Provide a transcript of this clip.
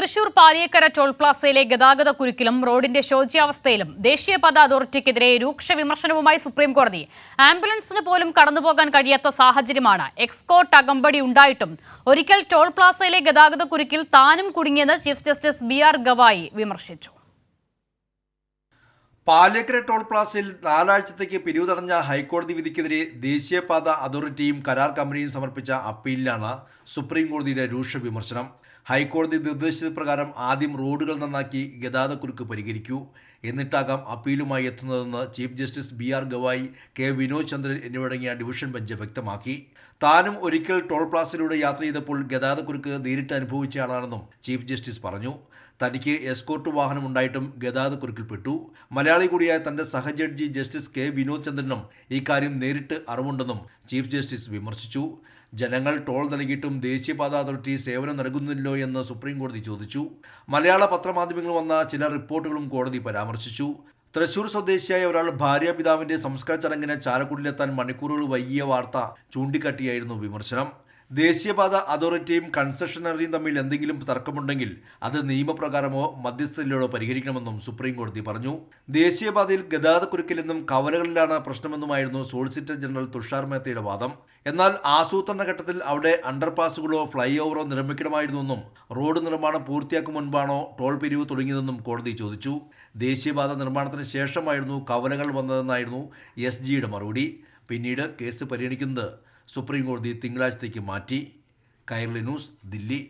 Thrissur Paliyekkara toll പ്ലാസയിലെ ഗതാഗത കുരുക്കിലും റോഡിന്റെ ശോച്യാവസ്ഥയിലും ദേശീയപാത അതോറിറ്റിക്കെതിരെ രൂക്ഷ വിമർശനവുമായി സുപ്രീംകോടതി. ആംബുലൻസിന് പോലും കടന്നുപോകാൻ കഴിയാത്ത സാഹചര്യമാണ്. എക്സ്കോർട്ട് അകമ്പടി ഉണ്ടായിട്ടും ഒരിക്കൽ ടോൾ പ്ലാസയിലെ ഗതാഗത കുരുക്കിൽ താനും കുടുങ്ങിയെന്ന് ചീഫ് ജസ്റ്റിസ് BR ഗവായി വിമർശിച്ചു. പാലിയേക്കര ടോൾ പ്ലാസയിൽ 4 ആഴ്ചത്തേക്ക് പിരിവ് തടഞ്ഞ ഹൈക്കോടതി വിധിക്കെതിരെ ദേശീയപാത അതോറിറ്റിയും കരാർ കമ്പനിയും സമർപ്പിച്ച അപ്പീലിലാണ് സുപ്രീംകോടതിയുടെ രൂക്ഷ വിമർശനം. ഹൈക്കോടതി നിർദ്ദേശിച്ചത് പ്രകാരം ആദ്യം റോഡുകൾ നന്നാക്കി ഗതാഗതക്കുരുക്ക് പരിഹരിക്കൂ, എന്നിട്ടാകാം അപ്പീലുമായി എത്തുന്നതെന്ന് chief justice BR Gavai, K Vinod Chandran എന്നിവരടങ്ങിയ ഡിവിഷൻ ബെഞ്ച് വ്യക്തമാക്കി. താനും ഒരിക്കൽ ടോൾ പ്ലാസയിലൂടെ യാത്ര ചെയ്തപ്പോൾ ഗതാഗതക്കുരുക്ക് നേരിട്ട് അനുഭവിച്ചയാളാണെന്നും ചീഫ് ജസ്റ്റിസ് പറഞ്ഞു. തനിക്ക് എസ്കോർട്ട് വാഹനമുണ്ടായിട്ടും ഗതാഗതക്കുരുക്കിൽപ്പെട്ടു. മലയാളി കൂടിയായ തന്റെ സഹജഡ്ജി ജസ്റ്റിസ് K വിനോദ് ചന്ദ്രനും ഇക്കാര്യം നേരിട്ട് അറിവുണ്ടെന്നും ചീഫ് ജസ്റ്റിസ് വിമർശിച്ചു. ജനങ്ങൾ ടോൾ നൽകിയിട്ടും ദേശീയപാത അതോറിറ്റി സേവനം നൽകുന്നില്ലോ എന്ന് സുപ്രീംകോടതി ചോദിച്ചു. മലയാള പത്രമാധ്യമങ്ങൾ വന്ന ചില റിപ്പോർട്ടുകളും കോടതി പരാമർശിച്ചു. തൃശൂർ സ്വദേശിയായ ഒരാൾ ഭാര്യാപിതാവിന്റെ സംസ്കാര ചടങ്ങിന് ചാലക്കുടിയിലെത്താൻ മണിക്കൂറുകൾ വൈകിയ വാർത്ത ചൂണ്ടിക്കാട്ടിയായിരുന്നു വിമർശനം. ദേശീയപാത അതോറിറ്റിയും കൺസെഷണറിയും തമ്മിൽ എന്തെങ്കിലും തർക്കമുണ്ടെങ്കിൽ അത് നിയമപ്രകാരമോ മധ്യസ്ഥതയിലൂടെ പരിഹരിക്കണമെന്നും സുപ്രീംകോടതി പറഞ്ഞു. ദേശീയപാതയിൽ ഗതാഗതക്കുരുക്കിലെന്നും കവലകളിലാണ് പ്രശ്നമെന്നുമായിരുന്നു സോളിസിറ്റർ ജനറൽ തുഷാർ മേത്തയുടെ വാദം. എന്നാൽ ആസൂത്രണ ഘട്ടത്തിൽ അവിടെ അണ്ടർപാസുകളോ ഫ്ലൈ ഓവറോ നിർമ്മിക്കണമായിരുന്നെന്നും റോഡ് നിർമ്മാണം പൂർത്തിയാക്കും മുൻപാണോ ടോൾ പിരിവ് തുടങ്ങിയതെന്നും കോടതി ചോദിച്ചു. ദേശീയപാത നിർമ്മാണത്തിന് ശേഷമായിരുന്നു കവലകൾ വന്നതെന്നായിരുന്നു SGയുടെ മറുപടി. പിന്നീട് കേസ് പരിഗണിക്കുന്നത് സുപ്രീംകോടതി തിങ്കളാഴ്ചത്തേക്ക് മാറ്റി. കൈരളി ന്യൂസ്, ദില്ലി.